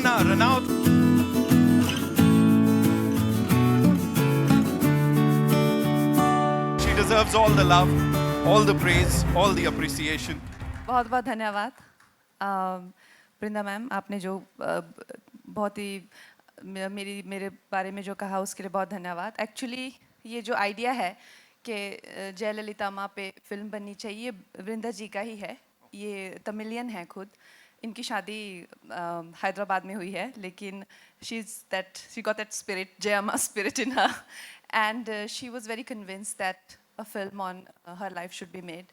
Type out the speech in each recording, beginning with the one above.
Aparna Ranaut. She deserves all the love, all the praise, all the appreciation. बहुत बहुत धन्यवाद वृंदा ma'am, आपने जो बहुत ही मेरे बारे में जो कहा उसके लिए बहुत धन्यवाद। एक्चुअली ये जो आइडिया है कि जयललिता माँ पे फिल्म बननी चाहिए, वृंदा जी का ही है। ये तमिलियन है खुद, इनकी शादी हैदराबाद में हुई है, लेकिन she got that spirit, Jayamma spirit in her, and she was very convinced that a film on her life should be made.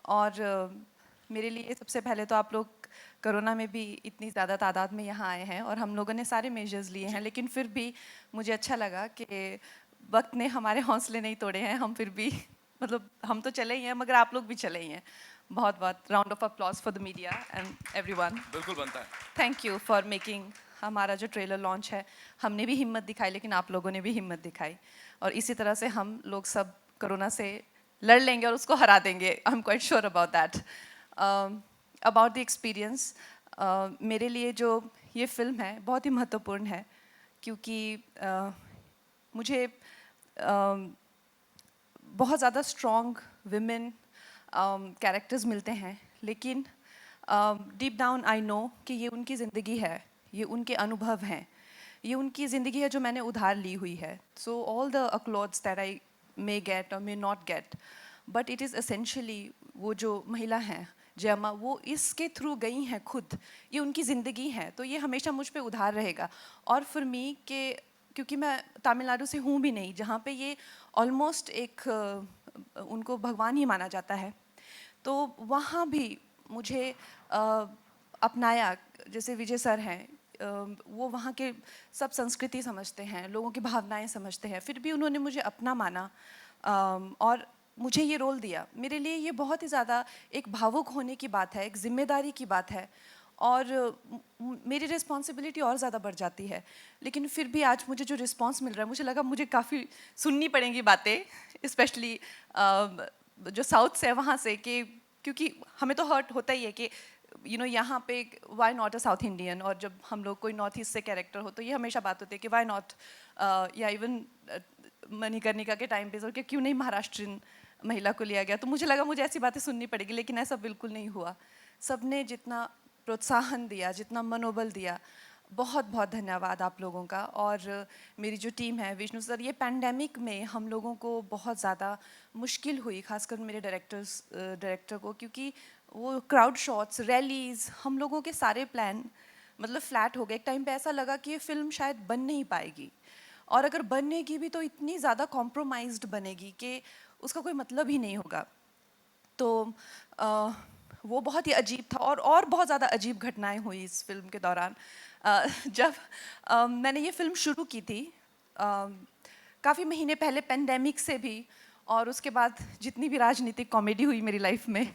और मेरे लिए सबसे पहले तो आप लोग कोरोना में भी इतनी ज़्यादा तादाद में यहाँ आए हैं और हम लोगों ने सारे मेजर्स लिए हैं, लेकिन फिर भी मुझे अच्छा लगा कि वक्त ने हमारे हौसले नहीं तोड़े हैं। हम फिर भी मतलब हम तो चले ही हैं, मगर आप लोग भी चले ही हैं। बहुत बहुत round of applause for the media and everyone. बिल्कुल बनता है। थैंक यू फॉर मेकिंग हमारा जो ट्रेलर लॉन्च है, हमने भी हिम्मत दिखाई, लेकिन आप लोगों ने भी हिम्मत दिखाई, और इसी तरह से हम लोग सब कोरोना से लड़ लेंगे और उसको हरा देंगे। I am quite sure about that. About the experience, मेरे लिए जो ये फिल्म है बहुत ही महत्वपूर्ण है, क्योंकि मुझे बहुत ज़्यादा स्ट्रॉन्ग विमेन कैरेक्टर्स मिलते हैं, लेकिन डीप डाउन आई नो कि ये उनकी ज़िंदगी है, ये उनके अनुभव हैं, ये उनकी ज़िंदगी है जो मैंने उधार ली हुई है। So all the accolades that I may get or may not get, but it is essentially वो जो महिला हैं जयमा, वो इसके थ्रू गई हैं खुद, ये उनकी ज़िंदगी है, तो ये हमेशा मुझ पे उधार रहेगा। और फॉर मी के क्योंकि मैं तमिलनाडु से हूँ भी नहीं, जहाँ पे ये ऑलमोस्ट एक उनको भगवान ही माना जाता है, तो वहाँ भी मुझे अपनाया। जैसे विजय सर हैं, वो वहाँ के सब संस्कृति समझते हैं, लोगों की भावनाएं समझते हैं, फिर भी उन्होंने मुझे अपना माना और मुझे ये रोल दिया। मेरे लिए ये बहुत ही ज़्यादा एक भावुक होने की बात है, एक जिम्मेदारी की बात है, और मेरी रिस्पॉन्सिबिलिटी और ज़्यादा बढ़ जाती है। लेकिन फिर भी आज मुझे जो रिस्पॉन्स मिल रहा है, मुझे लगा मुझे काफ़ी सुननी पड़ेंगी बातें, स्पेशली जो साउथ से है वहाँ से, कि क्योंकि हमें तो हर्ट होता ही है कि यहाँ पे why not a South Indian, और जब हम लोग कोई नॉर्थ ईस्ट से कैरेक्टर हो तो ये हमेशा बात होती है कि वाई नॉट, या इवन मणिकर्णिका के टाइम पे कि क्यों नहीं महाराष्ट्रीयन महिला को लिया गया। तो मुझे लगा मुझे ऐसी बातें सुननी पड़ेगी, लेकिन ऐसा बिल्कुल नहीं हुआ। सबने जितना प्रोत्साहन दिया, जितना मनोबल दिया, बहुत बहुत धन्यवाद आप लोगों का। और मेरी जो टीम है, विष्णु सर, ये पैंडेमिक में हम लोगों को बहुत ज़्यादा मुश्किल हुई, खासकर मेरे डायरेक्टर को, क्योंकि वो क्राउड शॉट्स, रैलीज़, हम लोगों के सारे प्लान मतलब फ्लैट हो गए। एक टाइम पे ऐसा लगा कि ये फिल्म शायद बन नहीं पाएगी, और अगर बनेगी भी तो इतनी ज़्यादा कॉम्प्रोमाइज्ड बनेगी कि उसका कोई मतलब ही नहीं होगा। तो वो बहुत ही अजीब था, और बहुत ज़्यादा अजीब घटनाएं हुई इस फिल्म के दौरान। जब मैंने ये फिल्म शुरू की थी काफ़ी महीने पहले, पेंडेमिक से भी, और उसके बाद जितनी भी राजनीतिक कॉमेडी हुई मेरी लाइफ में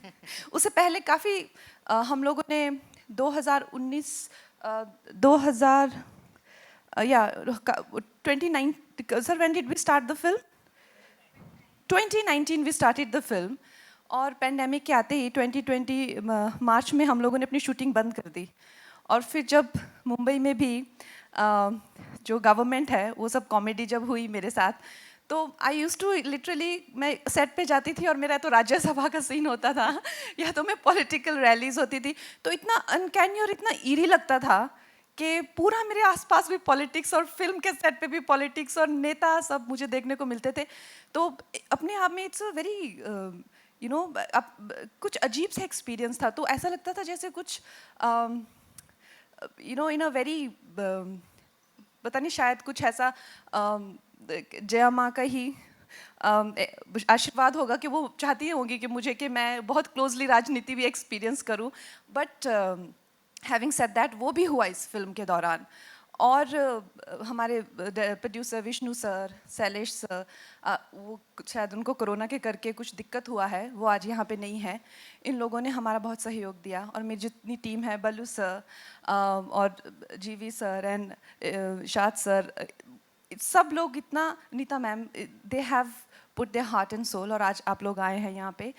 उससे पहले काफ़ी हम लोगों ने 2019 2000 या 29, sir when did we start the film? 2019 we started the film, और पेंडेमिक के आते ही 2020 मार्च में हम लोगों ने अपनी शूटिंग बंद कर दी। और फिर जब मुंबई में भी जो गवर्नमेंट है वो सब कॉमेडी जब हुई मेरे साथ, तो आई यूज़ टू लिटरली, मैं सेट पे जाती थी और मेरा तो राज्यसभा का सीन होता था या तो मैं पॉलिटिकल रैलीज होती थी, तो इतना अनकैनी और इतना ईरी लगता था कि पूरा मेरे आसपास भी पॉलिटिक्स, और फिल्म के सेट पे भी पॉलिटिक्स, और नेता सब मुझे देखने को मिलते थे। तो अपने आप में इट्स अ वेरी कुछ अजीब सा एक्सपीरियंस था। तो ऐसा लगता था जैसे कुछ इन अ वेरी, पता नहीं, शायद कुछ ऐसा जया माँ का ही आशीर्वाद होगा कि वो चाहती होंगी कि मुझे, कि मैं बहुत क्लोजली राजनीति भी एक्सपीरियंस करूं। बट हैविंग सेड दैट, वो भी हुआ इस फिल्म के दौरान। और हमारे producer Vishnu sir, Shailesh sir, वो शायद उनको कोरोना के करके कुछ दिक्कत हुआ है, वो आज यहाँ पे नहीं है। इन लोगों ने हमारा बहुत सहयोग दिया, और मेरी जितनी टीम है, बल्लू सर और जीवी सर एंड शाद सर, सब लोग इतना, Nita ma'am, they have put their heart and soul, और आज आप लोग आए हैं यहाँ पे,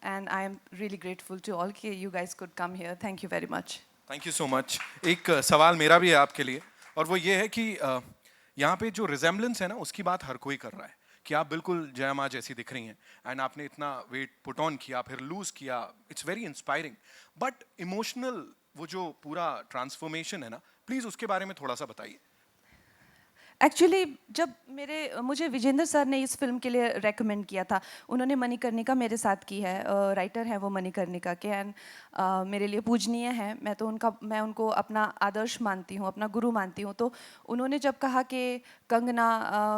and I am really grateful to all कि you guys could come here. Thank you very much. Thank you so much. एक सवाल मेरा भी है आपके लिए, और वो ये है कि यहाँ पे जो रिजेम्बलेंस है ना, उसकी बात हर कोई कर रहा है कि आप बिल्कुल जया माँ जैसी दिख रही हैं, एंड आपने इतना वेट पुट ऑन किया, फिर लूज किया। It's very inspiring, but emotional वो जो पूरा ट्रांसफॉर्मेशन है ना, प्लीज उसके बारे में थोड़ा सा बताइए। एक्चुअली जब मुझे विजेंद्र सर ने इस फिल्म के लिए रेकमेंड किया था, उन्होंने मणिकर्णिका मेरे साथ की है, राइटर है वो मणिकर्णिका के, एंड मेरे लिए पूजनीय है। मैं उनको अपना आदर्श मानती हूँ, अपना गुरु मानती हूँ। तो उन्होंने जब कहा कि कंगना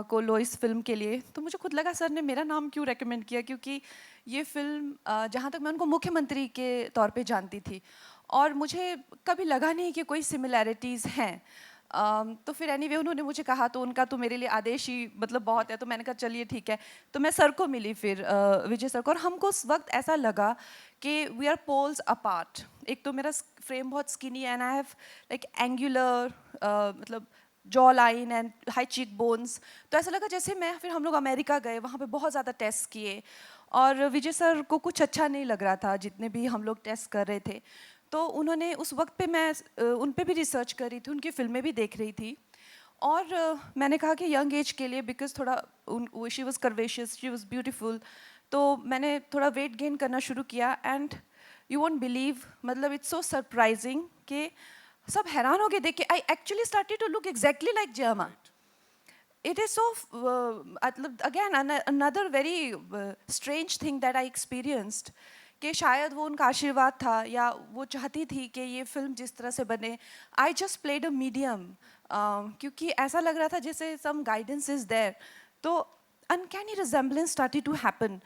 को लो इस फिल्म के लिए, तो मुझे खुद लगा सर ने मेरा नाम क्यों रेकमेंड किया, क्योंकि ये फिल्म जहाँ तक मैं उनको मुख्यमंत्री के तौर पे जानती थी, और मुझे कभी लगा नहीं कि कोई सिमिलैरिटीज़ हैं। तो फिर एनीवे उन्होंने मुझे कहा, तो उनका तो मेरे लिए आदेश ही मतलब बहुत है, तो मैंने कहा चलिए ठीक है। तो मैं सर को मिली फिर, विजय सर को, और हमको उस वक्त ऐसा लगा कि वी आर पोल्स अपार्ट। एक तो मेरा फ्रेम बहुत skinny and I have like angular मतलब jaw line and high cheek bones. तो ऐसा लगा जैसे फिर हम लोग अमेरिका गए, वहाँ पे बहुत ज़्यादा टेस्ट किए, और विजय सर को कुछ अच्छा नहीं लग रहा था जितने भी हम लोग टेस्ट कर रहे थे। तो उन्होंने उस वक्त पे मैं उन पे भी रिसर्च कर रही थी, उनकी फिल्में भी देख रही थी, और मैंने कहा कि यंग एज के लिए, बिकॉज थोड़ा she was curvaceous, she was beautiful, तो मैंने थोड़ा वेट गेन करना शुरू किया। एंड यू वोंट बिलीव, मतलब इट्स सो सरप्राइजिंग कि सब हैरान हो गए देख के। I actually started to look exactly like Jayamma. It is so again another very strange thing that I experienced, कि शायद वो उनका आशीर्वाद था, या वो चाहती थी कि ये फिल्म जिस तरह से बने। I just played a medium, क्योंकि ऐसा लग रहा था जैसे सम गाइडेंस इज देयर। तो uncanny resemblance started to happen.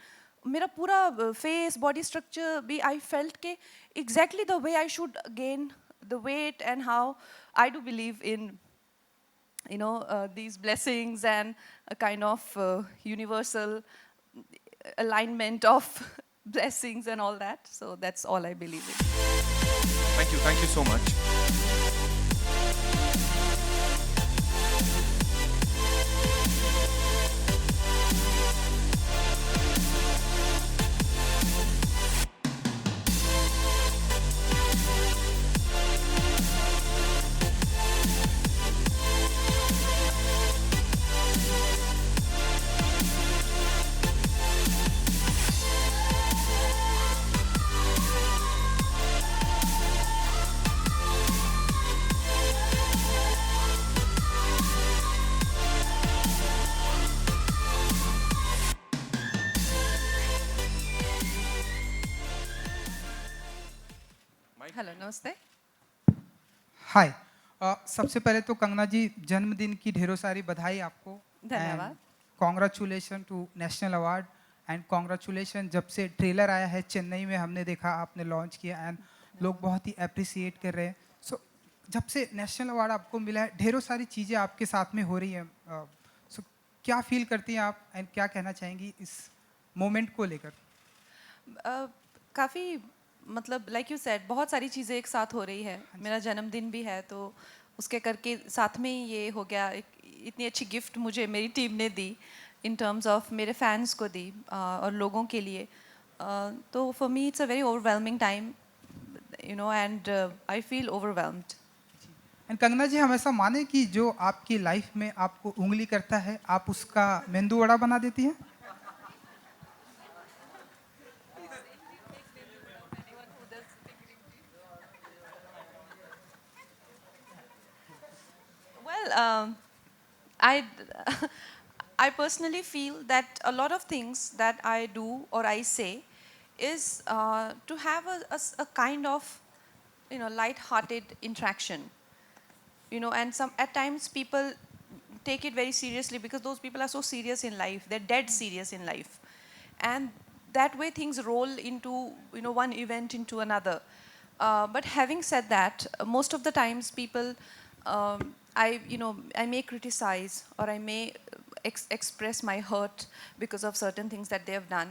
मेरा पूरा फेस, बॉडी स्ट्रक्चर भी, आई फेल्ट के exactly the way I should gain the weight, and how I do believe in these blessings and a kind of universal alignment of blessings and all that. So that's all I believe in. Thank you so much. Hello, namaste. हाय। सबसे पहले तो कंगना जी, जन्मदिन की ढेरों सारी बधाई आपको। धन्यवाद। Congratulation to national award, and congratulation जब से ट्रेलर आया है चेन्नई में, हमने देखा आपने लॉन्च किया, एंड लोग बहुत ही अप्रिसिएट कर रहे हैं। सो जब से नेशनल अवार्ड आपको मिला है, ढेरों सारी चीज़ें आपके साथ में हो रही हैं। सो क्या फील करती हैं आप, एंड क्या कहना चाहेंगी इस मोमेंट को लेकर? काफ़ी मतलब लाइक यू सेड, बहुत सारी चीज़ें एक साथ हो रही है। मेरा जन्मदिन भी है, तो उसके करके साथ में ही ये हो गया। इतनी अच्छी गिफ्ट मुझे मेरी टीम ने दी, इन टर्म्स ऑफ मेरे फैंस को दी, और लोगों के लिए। तो for me it's a very overwhelming time, and I feel overwhelmed. And Kangana ji, हम ऐसा माने कि जो आपकी लाइफ में आपको उंगली करता है, आप उसका मेंदू वड़ा बना देती हैं? Well, I, I personally feel that a lot of things that I do or I say is to have a kind of, light-hearted interaction. And at times people take it very seriously, because those people are so serious in life. They're dead serious in life. And that way things roll into, one event into another. But having said that, most of the times people, I may criticize, or I may express my hurt because of certain things that they have done.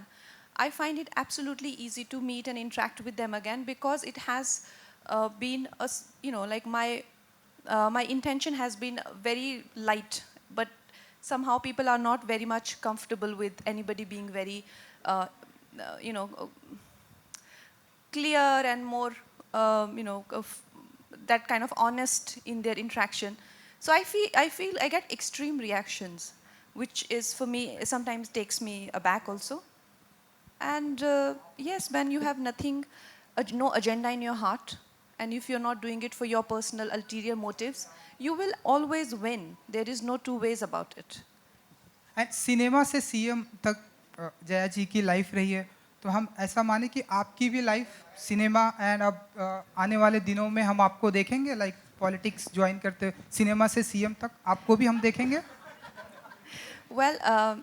I find it absolutely easy to meet and interact with them again, because it has been like my intention has been very light, but somehow people are not very much comfortable with anybody being very uh, you know clear and more that kind of honest in their interaction. So I feel I get extreme reactions, which is for me sometimes takes me aback also. And yes, when you have nothing, no agenda in your heart, and if you're not doing it for your personal ulterior motives, you will always win. There is no two ways about it. And cinema से CM तक जया जी की life रही है, तो हम ऐसा माने कि आपकी भी लाइफ सिनेमा एंड अब आने वाले दिनों में हम आपको देखेंगे लाइक पॉलिटिक्स ज्वाइन करते हुए सिनेमा से सीएम तक आपको भी हम देखेंगे? वेल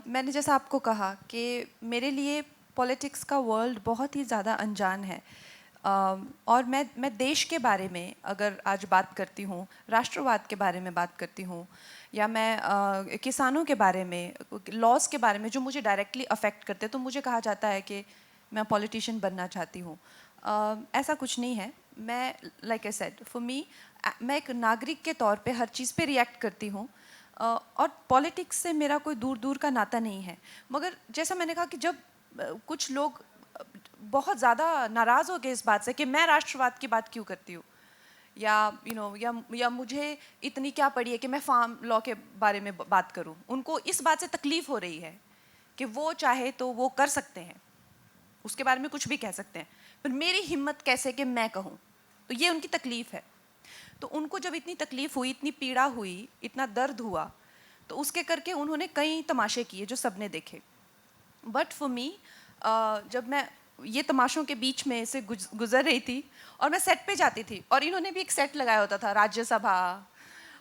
मैंने जैसा आपको कहा कि मेरे लिए पॉलिटिक्स का वर्ल्ड बहुत ही ज़्यादा अनजान है। और मैं देश के बारे में अगर आज बात करती हूँ, राष्ट्रवाद के बारे में बात करती हूँ, या मैं किसानों के बारे में, लॉज के बारे में जो मुझे डायरेक्टली अफेक्ट करते हैं, तो मुझे कहा जाता है कि मैं पॉलिटिशियन बनना चाहती हूँ। ऐसा कुछ नहीं है। मैं like I said, for me, मैं एक नागरिक के तौर पे हर चीज़ पे रिएक्ट करती हूँ, और पॉलिटिक्स से मेरा कोई दूर दूर का नाता नहीं है। मगर जैसा मैंने कहा कि जब कुछ लोग बहुत ज़्यादा नाराज़ हो गए इस बात से कि मैं राष्ट्रवाद की बात क्यों करती हूँ, या या मुझे इतनी क्या पड़ी है कि मैं फार्म लॉ के बारे में बात करूँ, उनको इस बात से तकलीफ़ हो रही है कि वो चाहे तो वो कर सकते हैं, उसके बारे में कुछ भी कह सकते हैं, पर मेरी हिम्मत कैसे कि मैं कहूँ, तो ये उनकी तकलीफ़ है। तो उनको जब इतनी तकलीफ़ हुई, इतनी पीड़ा हुई, इतना दर्द हुआ, तो उसके करके उन्होंने कई तमाशे किए जो सबने देखे। बट फॉर मी, जब मैं ये तमाशों के बीच में से गुजर रही थी और मैं सेट पे जाती थी, और इन्होंने भी एक सेट लगाया होता था, राज्यसभा,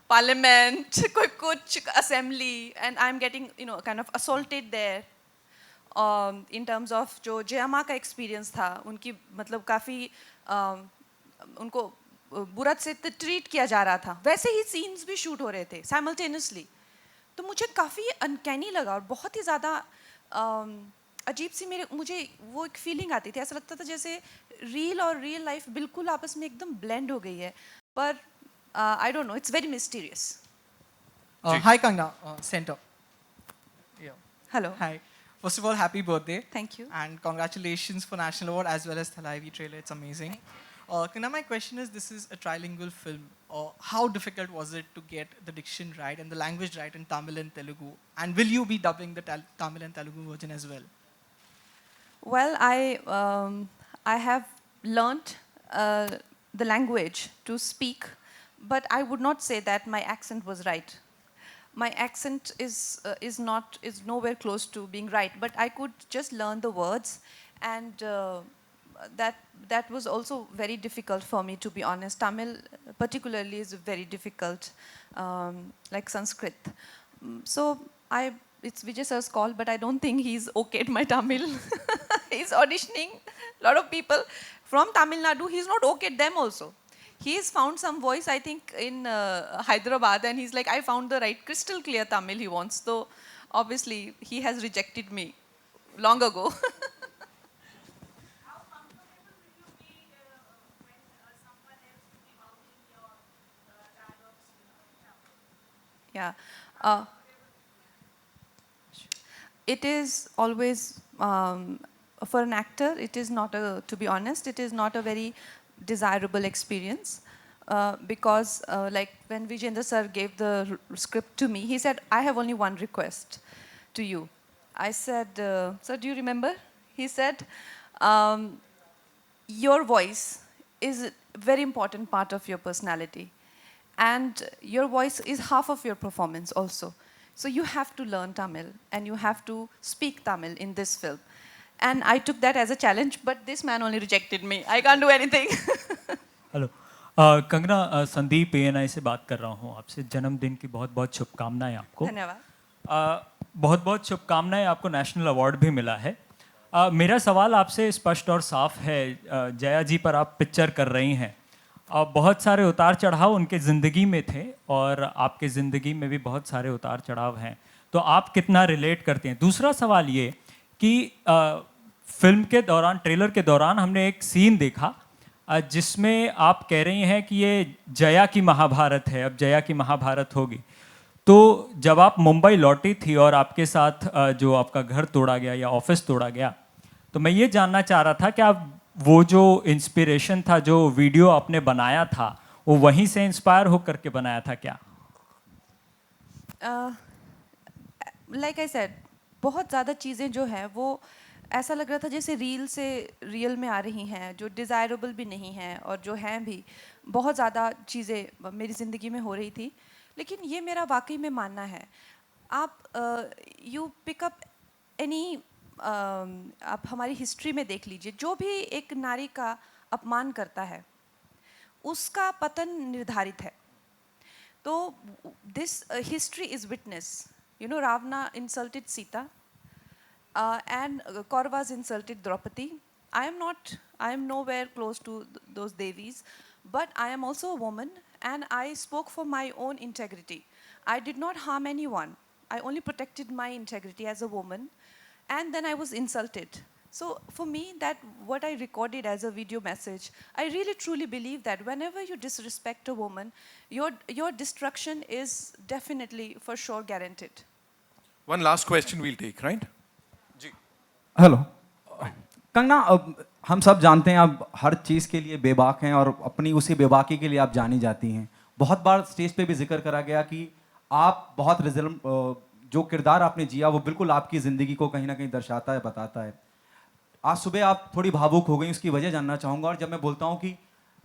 पार्लियामेंट, कोई कुछ assembly, and I am getting kind of assaulted there in terms of जो जया माँ का एक्सपीरियंस था, उनकी मतलब काफ़ी उनको बुरा से ट्रीट किया जा रहा था, वैसे ही सीन्स भी शूट हो रहे थे साइमल्टेनियसली। तो मुझे काफ़ी अनकैनी लगा और बहुत ही ज़्यादा अजीब सी मुझे वो एक फीलिंग आती थी। ऐसा लगता था जैसे रील और रियल लाइफ बिल्कुल आपस में एकदम ब्लेंड हो गई है। पर I don't know, it's very mysterious. Hi Kangna, Center. Yeah. Hello, Hi. First of all, happy birthday. Thank you. And congratulations for National Award as well as Thalaivi trailer. It's amazing. Kangna, my question is, this is a trilingual film. How difficult was it to get the diction right and the language right in Tamil and Telugu? And will you be dubbing the Tamil and Telugu version as well? Well, I have learnt the language to speak, but I would not say that my accent was right. My accent is nowhere close to being right, but I could just learn the words, and that was also very difficult for me, to be honest. Tamil particularly is very difficult, like Sanskrit. So it's Vijay sir's call, but I don't think he's okayed my Tamil. He's auditioning a lot of people from Tamil Nadu. He's not okayed them also. He's found some voice, I think, in Hyderabad, and he's like, I found the right crystal clear Tamil he wants. So obviously he has rejected me long ago. How comfortable will you be when someone else will be vouching your dialogues in Tamil? Yeah. It is always, for an actor, it is not to be honest, it is not a very desirable experience, because like when Vijayendra sir gave the script to me, he said, I have only one request to you. I said, sir, do you remember? He said, your voice is a very important part of your personality, and your voice is half of your performance also. So you have to learn Tamil and you have to speak Tamil in this film. And I took that as a challenge, but this man only rejected me. I can't do anything. Hello Kangana, Sandeep ANI से बात कर रहा हूँ आपसे। जन्मदिन की बहुत बहुत शुभकामनाएं आपको। धन्यवाद। बहुत बहुत शुभकामनाएं, आपको नेशनल अवार्ड भी मिला है। मेरा सवाल आपसे स्पष्ट और साफ है। जया जी पर आप पिक्चर कर रही हैं, बहुत सारे उतार चढ़ाव उनके ज़िंदगी में थे और आपके ज़िंदगी में भी बहुत सारे उतार चढ़ाव हैं, तो आप कितना रिलेट करते हैं? दूसरा सवाल ये कि फिल्म के दौरान, ट्रेलर के दौरान हमने एक सीन देखा जिसमें आप कह रही हैं कि ये जया की महाभारत है, अब जया की महाभारत होगी। तो जब आप मुंबई लौटी थी और आपके साथ जो आपका घर तोड़ा गया या ऑफिस तोड़ा गया, तो मैं ये जानना चाह रहा था कि आप वो जो इंस्पिरेशन था, जो वीडियो आपने बनाया था, वो वहीं से इंस्पायर होकर के बनाया था क्या? लाइक आई सेड, बहुत ज़्यादा चीज़ें जो हैं वो ऐसा लग रहा था जैसे रील से रियल में आ रही हैं, जो डिज़ायरेबल भी नहीं हैं और जो हैं भी। बहुत ज़्यादा चीज़ें मेरी ज़िंदगी में हो रही थी, लेकिन ये मेरा वाकई में मानना है। आप यू पिकअप एनी, आप हमारी हिस्ट्री में देख लीजिए, जो भी एक नारी का अपमान करता है उसका पतन निर्धारित है। तो this history is witness, you know, Ravana insulted Sita, and Kauravas insulted Draupadi. I am nowhere close to those devis, but I am also a woman and I spoke for my own integrity. I did not harm anyone. I only protected my integrity as a woman, and then I was insulted. So for me, that what I recorded as a video message, I really truly believe that whenever you disrespect a woman, your destruction is definitely for sure guaranteed. One last question we'll take, right? Ji. Hello Kangana, अब हम सब जानते हैं आप हर चीज़ के लिए बेबाक हैं और अपनी उसी बेबाकी के लिए आप जानी जाती हैं। बहुत बार स्टेज पे भी जिक्र करा गया कि आप बहुत जो किरदार आपने जिया वो बिल्कुल आपकी ज़िंदगी को कहीं ना कहीं दर्शाता है, बताता है। आज सुबह आप थोड़ी भावुक हो गई, उसकी वजह जानना चाहूँगा। और जब मैं बोलता हूँ कि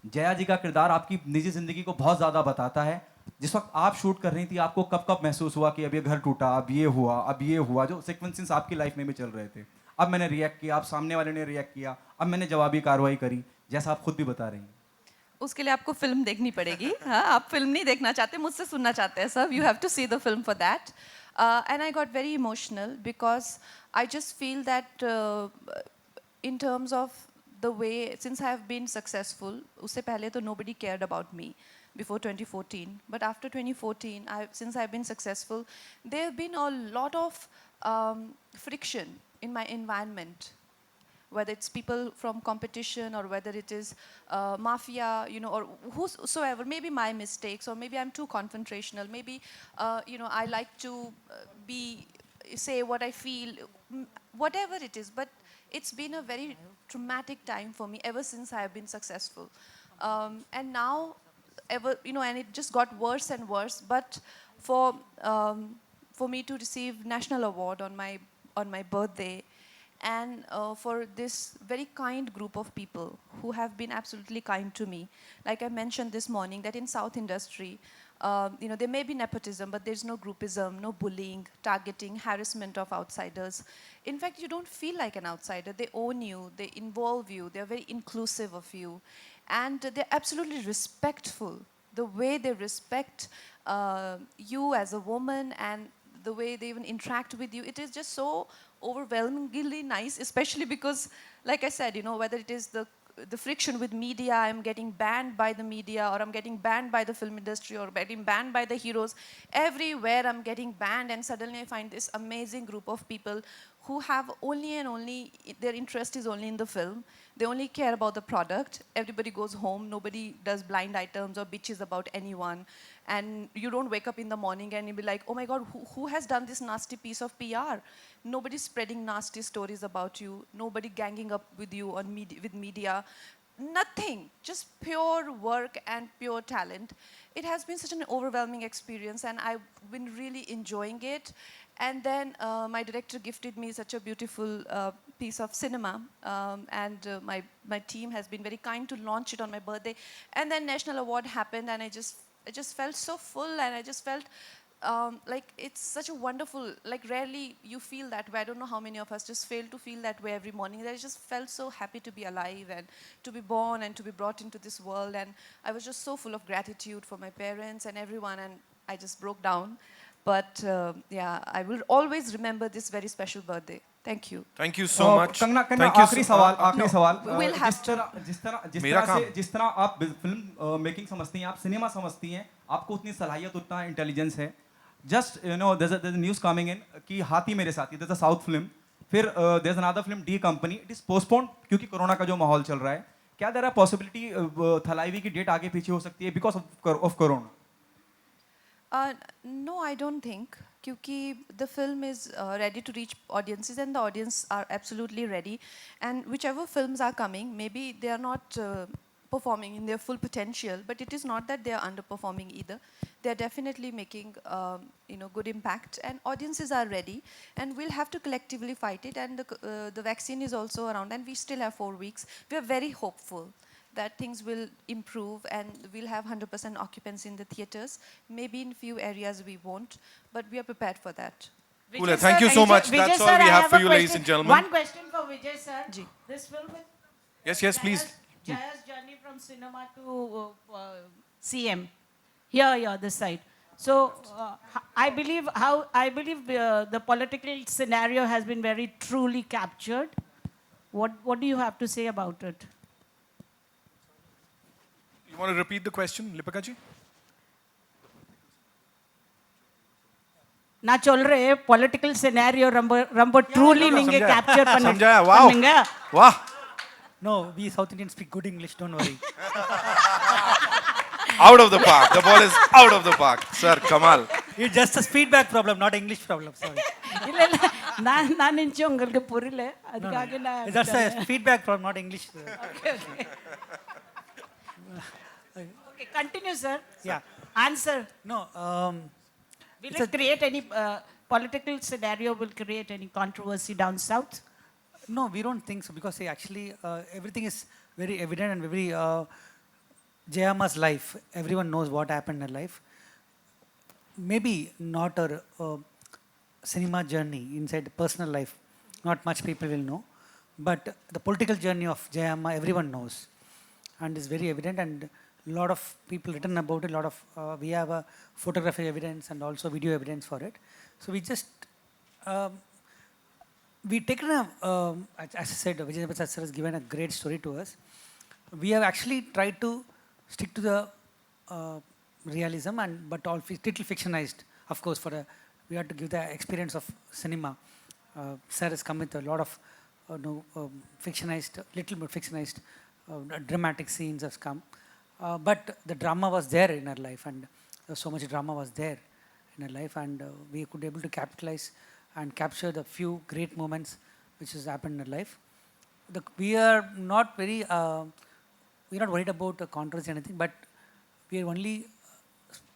जया जी का किरदार आपकी निजी ज़िंदगी को बहुत ज़्यादा बताता है, जिस वक्त आप शूट कर रही थी आपको कब कब महसूस हुआ कि अब ये घर टूटा, अब ये हुआ, अब ये हुआ, जो सीक्वेंसेस आपकी लाइफ में भी चल रहे थे? अब मैंने रिएक्ट किया, अब सामने वाले ने रिएक्ट किया, अब मैंने जवाबी कार्रवाई करी, जैसा आप खुद भी बता रही हैं। उसके लिए आपको फिल्म देखनी पड़ेगी। हाँ, आप फिल्म नहीं देखना चाहते, मुझसे सुनना चाहते हैं सब। You have to see the film for that. And I got very emotional because I just feel that in terms of the way, since I have been successful, usse pehle to nobody cared about me before 2014, but after 2014, since I've been successful, there have been a lot of friction in my environment, whether it's people from competition or whether it is mafia, you know, or whosoever, maybe my mistakes, or maybe I'm too confrontational, maybe you know, I like to say what I feel, whatever it is, but it's been a very traumatic time for me ever since I have been successful. And now, you know, and it just got worse and worse. But for me to receive national award on my birthday, and for this very kind group of people who have been absolutely kind to me, like I mentioned this morning, that in South industry, you know, there may be nepotism, but there's no groupism, no bullying, targeting, harassment of outsiders. In fact, you don't feel like an outsider. They own you, they involve you, they're very inclusive of you, and they're absolutely respectful. The way they respect you as a woman and the way they even interact with you, it is just so overwhelmingly nice, especially because, like I said, you know, whether it is the friction with media, I'm getting banned by the media, or I'm getting banned by the film industry, or getting banned by the heroes. Everywhere I'm getting banned, and suddenly I find this amazing group of people who have only and only, their interest is only in the film. They only care about the product. Everybody goes home. Nobody does blind items or bitches about anyone. And you don't wake up in the morning and you'll be like, oh my God, who has done this nasty piece of PR? Nobody's spreading nasty stories about you. Nobody ganging up with you on with media. Nothing, just pure work and pure talent. It has been such an overwhelming experience, and I've been really enjoying it. And then my director gifted me such a beautiful piece of cinema, and my team has been very kind to launch it on my birthday. And then National Award happened, and I just felt so full, and I just felt like it's such a wonderful, like rarely you feel that way. I don't know how many of us just fail to feel that way every morning. I just felt so happy to be alive and to be born and to be brought into this world. And I was just so full of gratitude for my parents and everyone, and I just broke down. But yeah, I will always remember this very special birthday. Thank you. Thank you so much. Kangana, Thank you आखिरी so- सवाल, आखिरी No, सवाल। we'll have मेरा काम। जिस तरह आप film making समझती हैं, आप सिनेमा समझती हैं, आपको उतनी सलाहियत, उतना इंटेलिजेंस है। Just you know, there's a news coming in कि हाथी मेरे साथी, there's a साउथ फिल्म, फिर there's another film D company, it is postponed क्योंकि कोरोना का जो माहौल चल रहा है। क्या देर है पॉसिबिलिटी थलाइवी की डेट आगे पीछे हो सकती है because of corona? No, I don't think. Kyuki the film is ready to reach audiences, and the audience are absolutely ready. And whichever films are coming, maybe they are not performing in their full potential, but it is not that they are underperforming either. They are definitely making good impact, and audiences are ready, and we'll have to collectively fight it. And the vaccine is also around, and we still have 4 weeks. We are very hopeful that things will improve and we'll have 100% occupancy in the theaters. Maybe in few areas we won't, but we are prepared for that. Cool. Thank you so much. That's all we have for you, ladies and gentlemen. One question for Vijay sir. Ji. This film is Yes, please. Jaya's journey from cinema to CM. Here, this side. So I believe the political scenario has been very truly captured. What do you have to say about it? You want to repeat the question, Lipika ji? ना चल रहे political scenario रंबो truly निंगे capture पन्ने समझाया, wow. पन्नेंगे. Wow. No, we South Indians speak good English, don't worry. Out of the park. The ball is out of the park. Sir, Kamal. It's just a feedback problem, not English problem, sorry. ಇಲ್ಲ ನಾ ನಿಂಚೆ உங்களுக்கு புரியல அதுக்காக நான் That's a feedback problem, not English. Okay, continue sir. Yeah. Answer. No, Will it create any political scenario? Will create any controversy down south? no, we don't think so because see, actually everything is very evident and very Jayama's life. Everyone knows what happened in her life. Maybe not her cinema journey inside the personal life. Not much people will know, but the political journey of Jayama, everyone knows, and is very evident. And a lot of people written about it. A lot of we have a photographic evidence and also video evidence for it. So we just we taken a as I said, Vijay Prasad sir has given a great story to us. We have actually tried to stick to the realism and but all little fictionized, of course. We had to give the experience of cinema. Sir has come with a lot of fictionized, little bit fictionized, dramatic scenes has come. But the drama was there in her life, and so much drama was there in her life, and we could be able to capitalize and capture the few great moments which has happened in her life. We are not very, we're not worried about the controversy or anything, but we are only,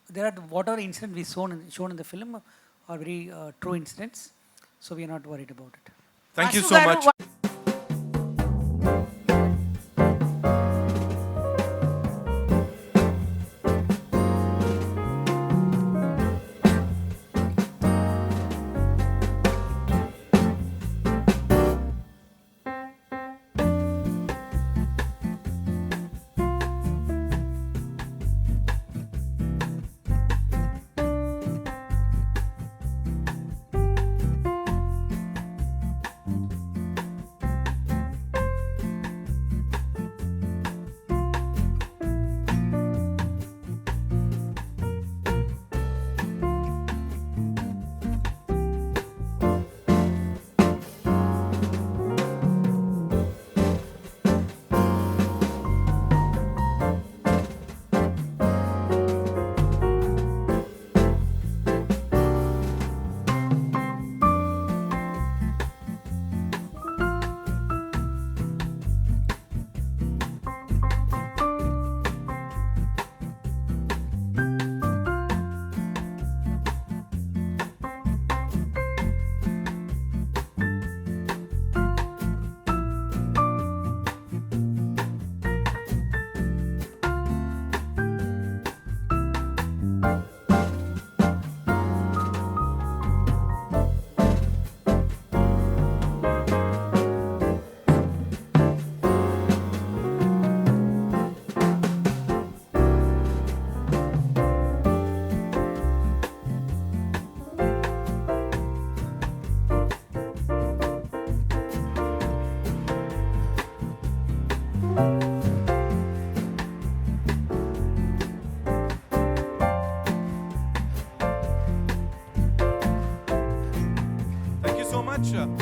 there are whatever incidents we shown in the film are very true incidents, so we are not worried about it. Thank you Vasu so garu, much.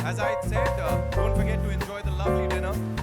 As I said, don't forget to enjoy the lovely dinner.